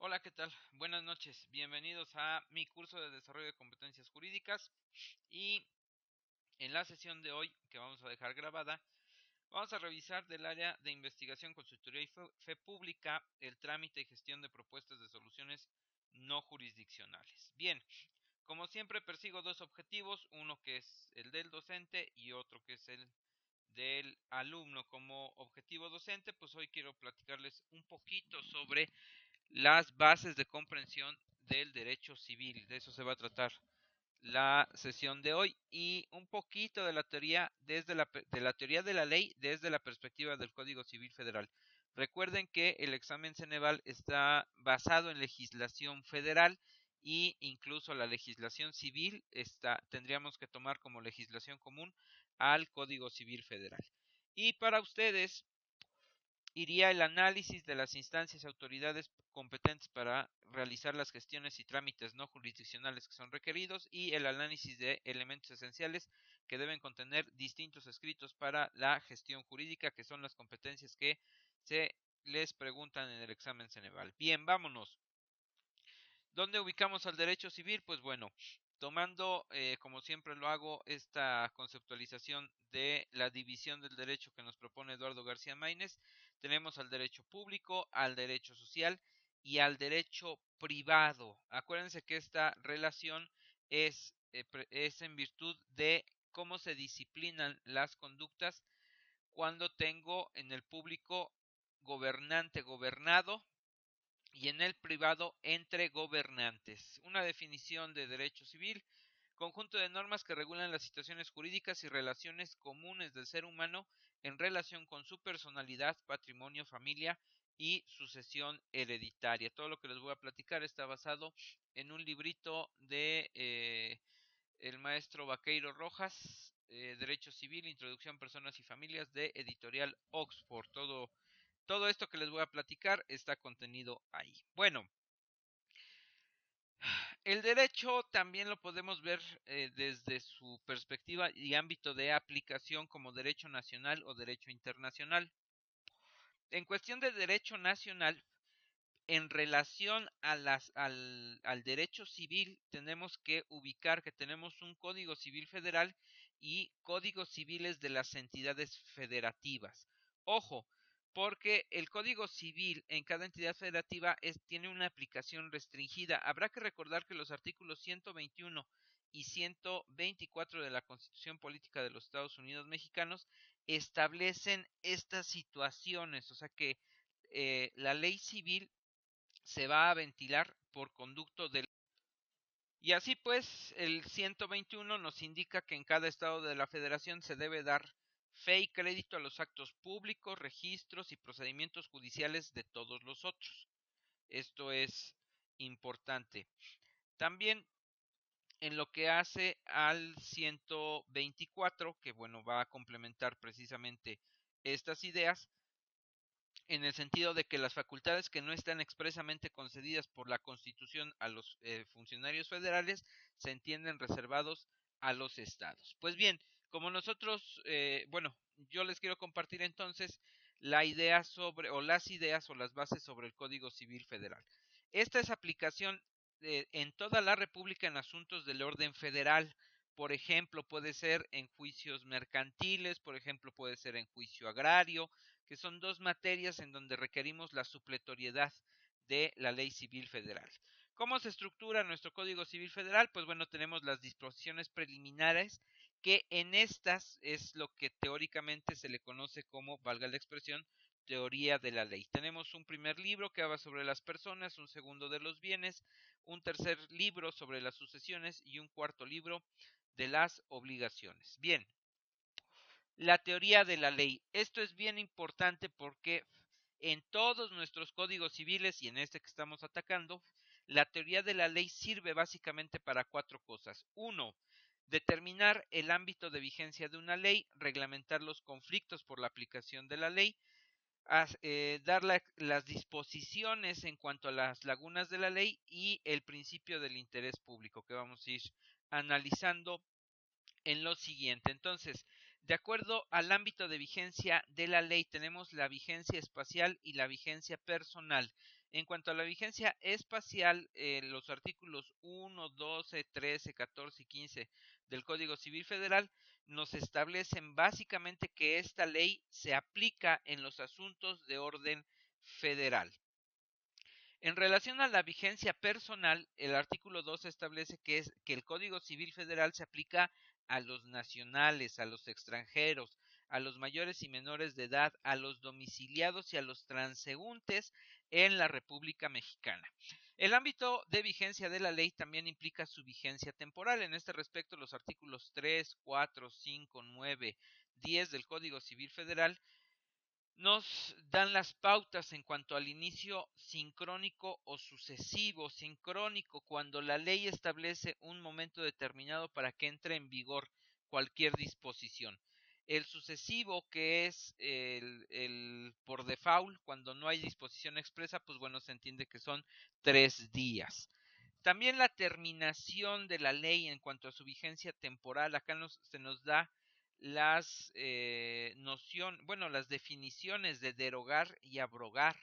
Hola, ¿qué tal? Buenas noches. Bienvenidos a mi curso de desarrollo de competencias jurídicas y en la sesión de hoy, que vamos a dejar grabada, vamos a revisar del área de investigación, consultoría y fe pública el trámite y gestión de propuestas de soluciones no jurisdiccionales. Bien, como siempre persigo dos objetivos, uno que es el del docente y otro que es el del alumno. Como objetivo docente, pues hoy quiero platicarles un poquito sobre las bases de comprensión del derecho civil. De eso se va a tratar la sesión de hoy y un poquito de la teoría teoría de la ley desde la perspectiva del Código Civil Federal. Recuerden que el examen Ceneval está basado en legislación federal y incluso la legislación civil tendríamos que tomar como legislación común al Código Civil Federal. Y para ustedes iría el análisis de las instancias y autoridades competentes para realizar las gestiones y trámites no jurisdiccionales que son requeridos y el análisis de elementos esenciales que deben contener distintos escritos para la gestión jurídica, que son las competencias que se les preguntan en el examen Ceneval. Bien, vámonos. ¿Dónde ubicamos al derecho civil? Pues bueno, tomando, como siempre lo hago, esta conceptualización de la división del derecho que nos propone Eduardo García Maínez, tenemos al derecho público, al derecho social y al derecho privado. Acuérdense que esta relación es en virtud de cómo se disciplinan las conductas cuando tengo en el público gobernante gobernado y en el privado entre gobernantes. Una definición de derecho civil: conjunto de normas que regulan las situaciones jurídicas y relaciones comunes del ser humano en relación con su personalidad, patrimonio, familia y sucesión hereditaria. Todo lo que les voy a platicar está basado en un librito de el maestro Vaqueiro Rojas, Derecho Civil, Introducción, Personas y Familias, de Editorial Oxford. Todo esto que les voy a platicar está contenido ahí. Bueno, el derecho también lo podemos ver desde su perspectiva y ámbito de aplicación como derecho nacional o derecho internacional. En cuestión de derecho nacional, en relación al derecho civil, tenemos que ubicar que tenemos un Código Civil Federal y códigos civiles de las entidades federativas. Ojo, porque el Código Civil en cada entidad federativa tiene una aplicación restringida. Habrá que recordar que los artículos 121 y 124 de la Constitución Política de los Estados Unidos Mexicanos establecen estas situaciones, o sea que la ley civil se va a ventilar por conducto del... Y así pues, el 121 nos indica que en cada estado de la federación se debe dar fe y crédito a los actos públicos, registros y procedimientos judiciales de todos los otros. Esto es importante. También en lo que hace al 124, que bueno, va a complementar precisamente estas ideas, en el sentido de que las facultades que no están expresamente concedidas por la Constitución a los funcionarios federales se entienden reservados a los estados. Pues bien, como nosotros, bueno, yo les quiero compartir entonces la idea sobre, o las ideas o las bases sobre el Código Civil Federal. Esta es aplicación en toda la República en asuntos del orden federal. Por ejemplo, puede ser en juicios mercantiles, por ejemplo, puede ser en juicio agrario, que son dos materias en donde requerimos la supletoriedad de la Ley Civil Federal. ¿Cómo se estructura nuestro Código Civil Federal? Pues bueno, tenemos las disposiciones preliminares, que en estas es lo que teóricamente se le conoce como, valga la expresión, teoría de la ley. Tenemos un primer libro que habla sobre las personas, un segundo de los bienes, un tercer libro sobre las sucesiones y un cuarto libro de las obligaciones. Bien, la teoría de la ley. Esto es bien importante porque en todos nuestros códigos civiles y en este que estamos atacando, la teoría de la ley sirve básicamente para cuatro cosas. Uno, determinar el ámbito de vigencia de una ley, reglamentar los conflictos por la aplicación de la ley, dar las disposiciones en cuanto a las lagunas de la ley y el principio del interés público, que vamos a ir analizando en lo siguiente. Entonces, de acuerdo al ámbito de vigencia de la ley, tenemos la vigencia espacial y la vigencia personal. En cuanto a la vigencia espacial, los artículos 1, 12, 13, 14 y 15 del Código Civil Federal nos establecen básicamente que esta ley se aplica en los asuntos de orden federal. En relación a la vigencia personal, el artículo 2 establece que el Código Civil Federal se aplica a los nacionales, a los extranjeros, a los mayores y menores de edad, a los domiciliados y a los transeúntes en la República Mexicana. El ámbito de vigencia de la ley también implica su vigencia temporal. En este respecto, los artículos 3, 4, 5, 9, 10 del Código Civil Federal nos dan las pautas en cuanto al inicio sincrónico o sucesivo. Sincrónico, cuando la ley establece un momento determinado para que entre en vigor cualquier disposición. El sucesivo, que es el por default, cuando no hay disposición expresa, pues bueno, se entiende que son 3 días. También la terminación de la ley en cuanto a su vigencia temporal, acá se nos da las las definiciones de derogar y abrogar.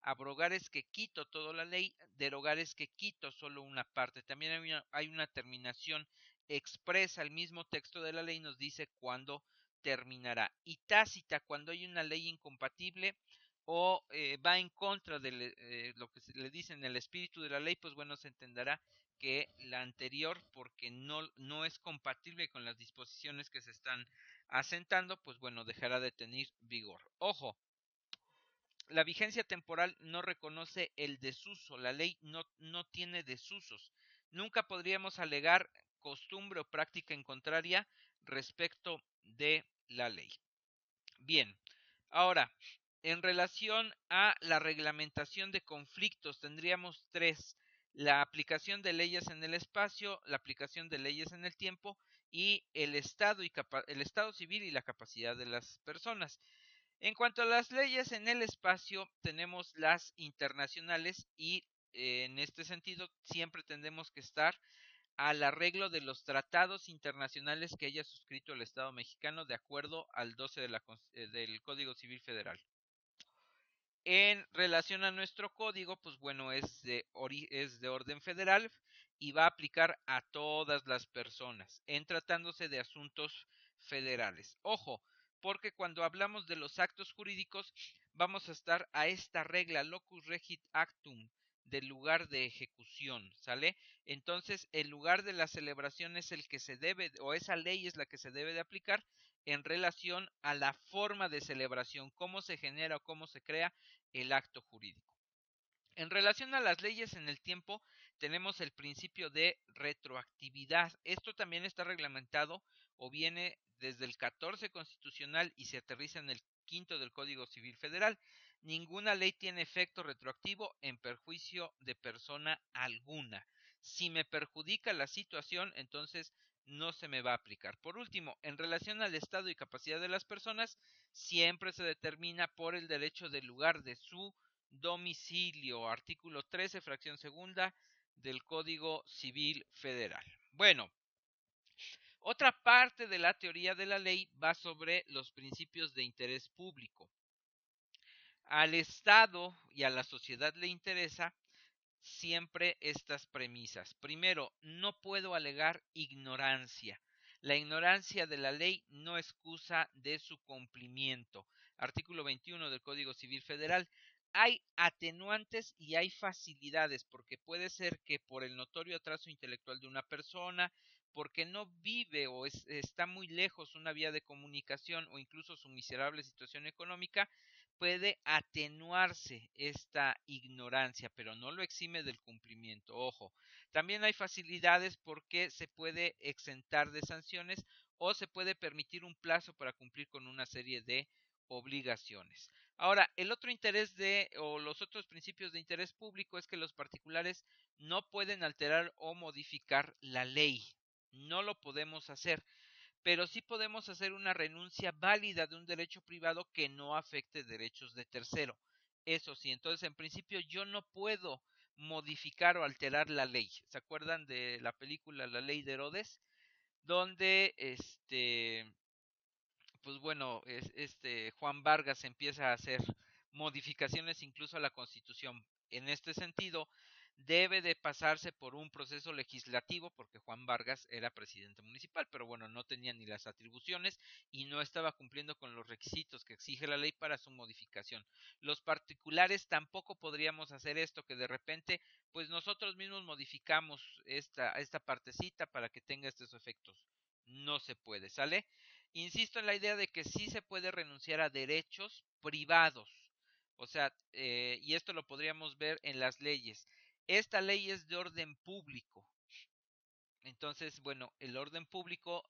Abrogar es que quito toda la ley, derogar es que quito solo una parte. También hay una terminación expresa, el mismo texto de la ley nos dice cuándo terminará. Y tácita, cuando hay una ley incompatible o va en contra de lo que se le dice en el espíritu de la ley, pues bueno, se entenderá que la anterior, porque no es compatible con las disposiciones que se están asentando, pues bueno, dejará de tener vigor. Ojo, la vigencia temporal no reconoce el desuso, la ley no tiene desusos. Nunca podríamos alegar costumbre o práctica en contraria respecto de la ley. Bien, ahora, en relación a la reglamentación de conflictos, tendríamos 3: la aplicación de leyes en el espacio, la aplicación de leyes en el tiempo y el estado civil y la capacidad de las personas. En cuanto a las leyes en el espacio, tenemos las internacionales y en este sentido siempre tendremos que estar al arreglo de los tratados internacionales que haya suscrito el Estado mexicano de acuerdo al 12 del Código Civil Federal. En relación a nuestro código, pues bueno, es de orden federal y va a aplicar a todas las personas en tratándose de asuntos federales. Ojo, porque cuando hablamos de los actos jurídicos vamos a estar a esta regla locus regit actum del lugar de ejecución, ¿sale? Entonces, el lugar de la celebración es el que se debe, o esa ley es la que se debe de aplicar en relación a la forma de celebración, cómo se genera o cómo se crea el acto jurídico. En relación a las leyes en el tiempo, tenemos el principio de retroactividad. Esto también está reglamentado o viene desde el 14 constitucional y se aterriza en el 5 del Código Civil Federal. Ninguna ley tiene efecto retroactivo en perjuicio de persona alguna. Si me perjudica la situación, entonces no se me va a aplicar. Por último, en relación al estado y capacidad de las personas, siempre se determina por el derecho del lugar de su domicilio, artículo 13, fracción segunda del Código Civil Federal. Bueno, otra parte de la teoría de la ley va sobre los principios de interés público. Al Estado y a la sociedad le interesa siempre estas premisas. Primero, no puedo alegar ignorancia. La ignorancia de la ley no excusa de su cumplimiento. Artículo 21 del Código Civil Federal. Hay atenuantes y hay facilidades, porque puede ser que por el notorio atraso intelectual de una persona, porque no vive o está muy lejos una vía de comunicación o incluso su miserable situación económica, puede atenuarse esta ignorancia, pero no lo exime del cumplimiento. Ojo, también hay facilidades porque se puede exentar de sanciones o se puede permitir un plazo para cumplir con una serie de obligaciones. Ahora, el otro interés o los otros principios de interés público es que los particulares no pueden alterar o modificar la ley. No lo podemos hacer, pero sí podemos hacer una renuncia válida de un derecho privado que no afecte derechos de tercero. Eso sí, entonces en principio yo no puedo modificar o alterar la ley. ¿Se acuerdan de la película La Ley de Herodes? Donde pues bueno, Juan Vargas empieza a hacer modificaciones incluso a la Constitución. En este sentido, debe de pasarse por un proceso legislativo, porque Juan Vargas era presidente municipal, pero bueno, no tenía ni las atribuciones y no estaba cumpliendo con los requisitos que exige la ley para su modificación. Los particulares tampoco podríamos hacer esto, que de repente, pues nosotros mismos modificamos esta partecita para que tenga estos efectos. No se puede, ¿sale? Insisto en la idea de que sí se puede renunciar a derechos privados. O sea, y esto lo podríamos ver en las leyes. Esta ley es de orden público. Entonces, bueno, el orden público,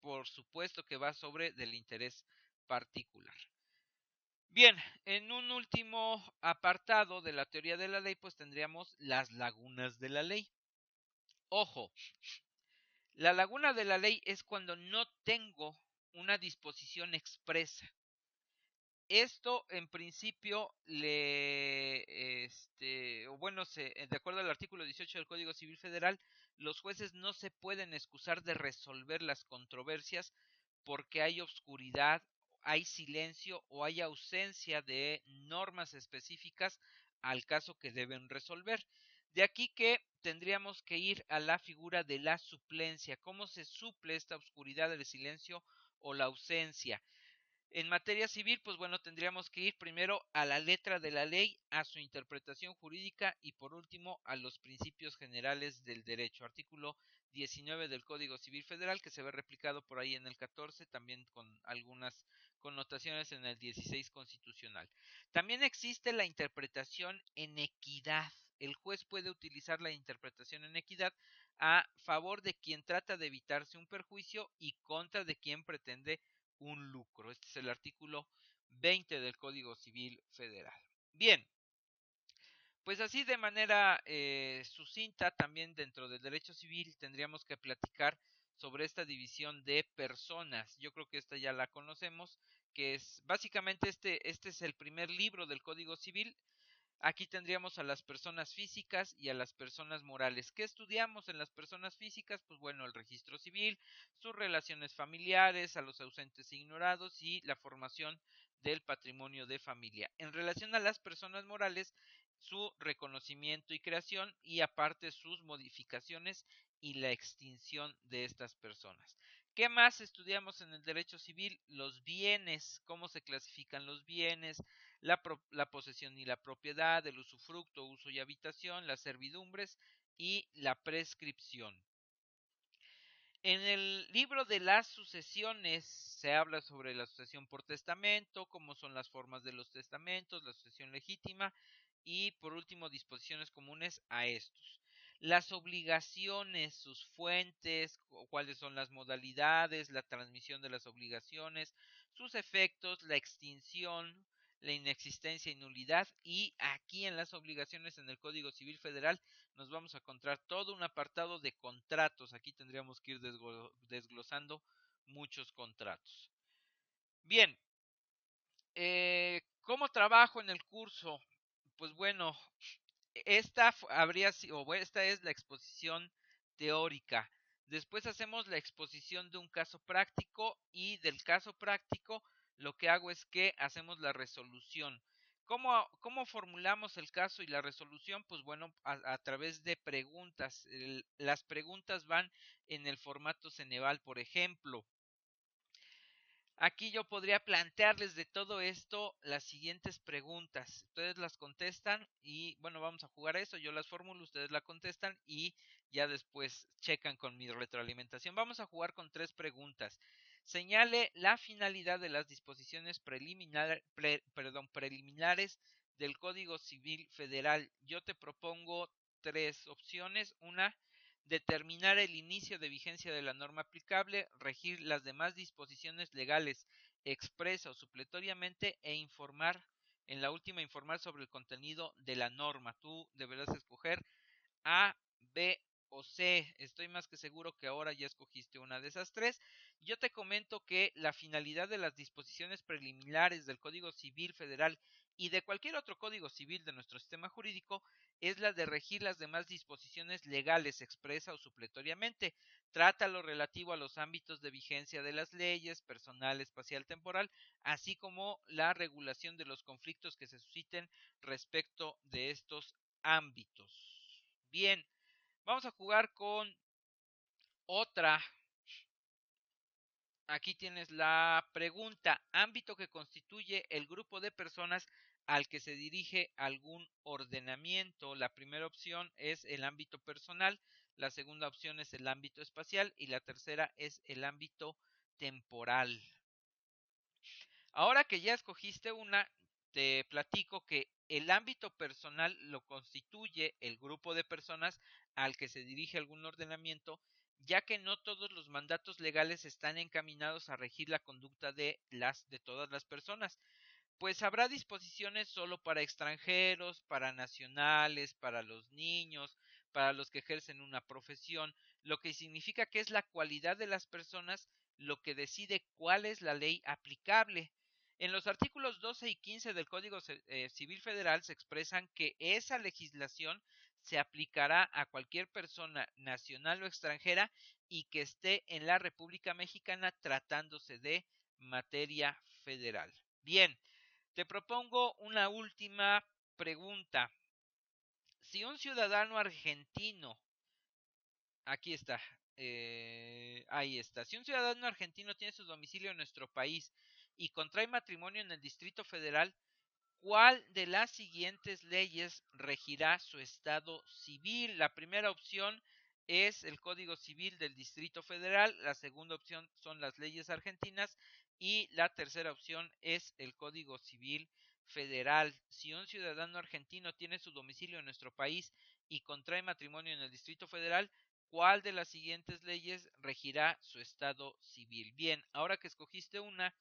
por supuesto que va sobre del interés particular. Bien, en un último apartado de la teoría de la ley, pues tendríamos las lagunas de la ley. Ojo, la laguna de la ley es cuando no tengo una disposición expresa. Esto en principio de acuerdo al artículo 18 del Código Civil Federal, los jueces no se pueden excusar de resolver las controversias porque hay obscuridad, hay silencio o hay ausencia de normas específicas al caso que deben resolver. De aquí que tendríamos que ir a la figura de la suplencia. ¿Cómo se suple esta obscuridad, el silencio o la ausencia? En materia civil, pues bueno, tendríamos que ir primero a la letra de la ley, a su interpretación jurídica y por último a los principios generales del derecho. Artículo 19 del Código Civil Federal, que se ve replicado por ahí en el 14, también con algunas connotaciones en el 16 constitucional. También existe la interpretación en equidad. El juez puede utilizar la interpretación en equidad a favor de quien trata de evitarse un perjuicio y contra de quien pretende un lucro. Este es el artículo 20 del Código Civil Federal. Bien, pues así de manera sucinta, también dentro del derecho civil tendríamos que platicar sobre esta división de personas. Yo creo que esta ya la conocemos, que es básicamente este es el primer libro del Código Civil. Aquí tendríamos a las personas físicas y a las personas morales. ¿Qué estudiamos en las personas físicas? Pues bueno, el registro civil, sus relaciones familiares, a los ausentes e ignorados y la formación del patrimonio de familia. En relación a las personas morales, su reconocimiento y creación y aparte sus modificaciones y la extinción de estas personas. ¿Qué más estudiamos en el derecho civil? Los bienes, cómo se clasifican los bienes, la posesión y la propiedad, el usufructo, uso y habitación, las servidumbres y la prescripción. En el libro de las sucesiones se habla sobre la sucesión por testamento, cómo son las formas de los testamentos, la sucesión legítima y por último disposiciones comunes a estos. Las obligaciones, sus fuentes, cuáles son las modalidades, la transmisión de las obligaciones, sus efectos, la extinción, la inexistencia y nulidad, y aquí en las obligaciones en el Código Civil Federal nos vamos a encontrar todo un apartado de contratos. Aquí tendríamos que ir desglosando muchos contratos. Bien, ¿cómo trabajo en el curso? Pues bueno, esta es la exposición teórica. Después hacemos la exposición de un caso práctico y del caso práctico lo que hago es que hacemos la resolución. ¿Cómo formulamos el caso y la resolución? Pues bueno, a través de preguntas. Las preguntas van en el formato Ceneval, por ejemplo. Aquí yo podría plantearles de todo esto las siguientes preguntas. Ustedes las contestan y bueno, vamos a jugar a eso. Yo las formulo, ustedes la contestan y ya después checan con mi retroalimentación. Vamos a jugar con 3 preguntas. Señale la finalidad de las disposiciones preliminares del Código Civil Federal. Yo te propongo 3 opciones. Una, determinar el inicio de vigencia de la norma aplicable, regir las demás disposiciones legales expresa o supletoriamente e informar, en la última informar sobre el contenido de la norma. Tú deberás escoger A, B o C. Estoy más que seguro que ahora ya escogiste una de esas 3. Yo te comento que la finalidad de las disposiciones preliminares del Código Civil Federal y de cualquier otro código civil de nuestro sistema jurídico es la de regir las demás disposiciones legales expresa o supletoriamente. Trata lo relativo a los ámbitos de vigencia de las leyes, personal, espacial, temporal, así como la regulación de los conflictos que se susciten respecto de estos ámbitos. Bien, vamos a jugar con otra. Aquí tienes la pregunta. Ámbito que constituye el grupo de personas al que se dirige algún ordenamiento. La primera opción es el ámbito personal, la segunda opción es el ámbito espacial y la tercera es el ámbito temporal. Ahora que ya escogiste una, te platico que el ámbito personal lo constituye el grupo de personas al que se dirige algún ordenamiento, ya que no todos los mandatos legales están encaminados a regir la conducta de todas las personas, pues habrá disposiciones solo para extranjeros, para nacionales, para los niños, para los que ejercen una profesión, lo que significa que es la cualidad de las personas lo que decide cuál es la ley aplicable. En los artículos 12 y 15 del Código Civil Federal se expresan que esa legislación se aplicará a cualquier persona nacional o extranjera y que esté en la República Mexicana tratándose de materia federal. Bien, te propongo una última pregunta. Si un ciudadano argentino, aquí está, ahí está, si un ciudadano argentino tiene su domicilio en nuestro país y contrae matrimonio en el Distrito Federal, ¿cuál de las siguientes leyes regirá su estado civil? La primera opción es el Código Civil del Distrito Federal, la segunda opción son las leyes argentinas y la tercera opción es el Código Civil Federal. Si un ciudadano argentino tiene su domicilio en nuestro país y contrae matrimonio en el Distrito Federal, ¿cuál de las siguientes leyes regirá su estado civil? Bien, ahora que escogiste una,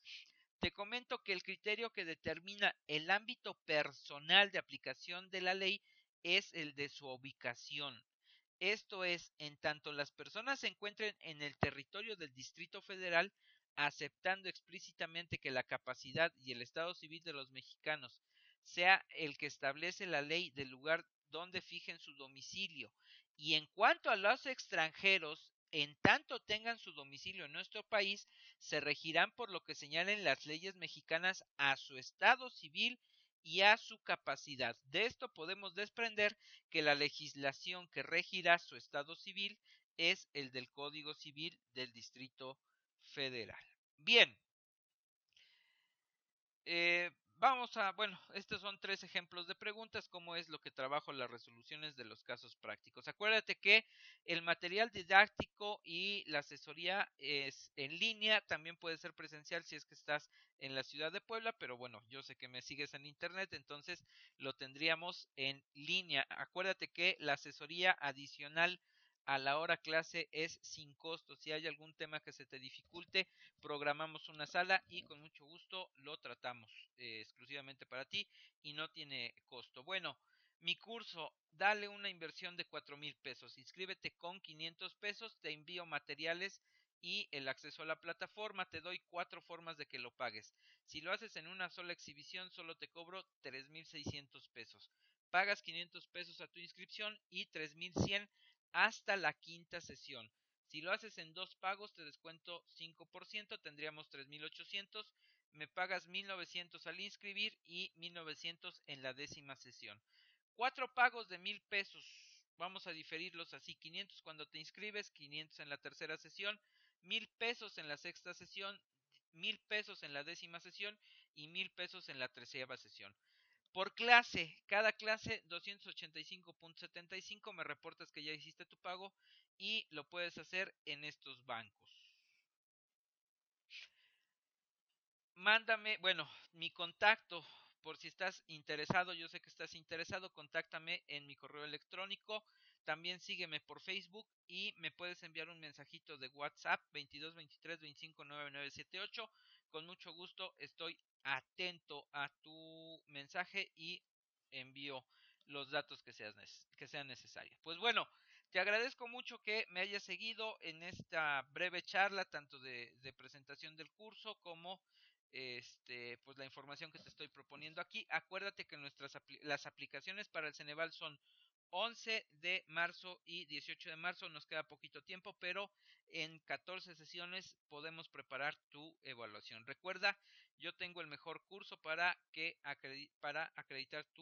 te comento que el criterio que determina el ámbito personal de aplicación de la ley es el de su ubicación. Esto es, en tanto las personas se encuentren en el territorio del Distrito Federal, aceptando explícitamente que la capacidad y el estado civil de los mexicanos sea el que establece la ley del lugar donde fijen su domicilio. Y en cuanto a los extranjeros, en tanto tengan su domicilio en nuestro país, se regirán por lo que señalen las leyes mexicanas a su estado civil y a su capacidad. De esto podemos desprender que la legislación que regirá su estado civil es el del Código Civil del Distrito Federal. Bien, bueno, estos son tres ejemplos de preguntas, cómo es lo que trabajo las resoluciones de los casos prácticos. Acuérdate que el material didáctico y la asesoría es en línea, también puede ser presencial si es que estás en la ciudad de Puebla, pero bueno, yo sé que me sigues en internet, entonces lo tendríamos en línea. Acuérdate que la asesoría adicional a la hora clase es sin costo. Si hay algún tema que se te dificulte, programamos una sala y con mucho gusto lo tratamos exclusivamente para ti y no tiene costo. Bueno, mi curso, dale una inversión de 4,000 pesos. Inscríbete con 500 pesos, te envío materiales y el acceso a la plataforma. Te doy 4 formas de que lo pagues. Si lo haces en una sola exhibición, solo te cobro 3,600 pesos. Pagas 500 pesos a tu inscripción y 3,100 hasta la quinta sesión. Si lo haces en dos pagos, te descuento 5%, tendríamos 3,800. Me pagas 1,900 al inscribir y 1,900 en la décima sesión. 4 pagos de 1,000 pesos. Vamos a diferirlos así: 500 cuando te inscribes, 500 en la tercera sesión, 1,000 pesos en la sexta sesión, 1,000 pesos en la décima sesión y 1,000 pesos en la treceava sesión. Por clase, cada clase 285,75, me reportas que ya hiciste tu pago y lo puedes hacer en estos bancos. Mándame, bueno, mi contacto, por si estás interesado, yo sé que estás interesado, contáctame en mi correo electrónico, también sígueme por Facebook y me puedes enviar un mensajito de WhatsApp 22 23 25 9978. Con mucho gusto estoy atento a tu mensaje y envío los datos que sean necesarios. Pues bueno, te agradezco mucho que me hayas seguido en esta breve charla, tanto de presentación del curso como pues la información que te estoy proponiendo aquí. Acuérdate que las aplicaciones para el Ceneval son 11 de marzo y 18 de marzo. Nos queda poquito tiempo, pero en 14 sesiones podemos preparar tu evaluación. Recuerda, yo tengo el mejor curso para acreditar tu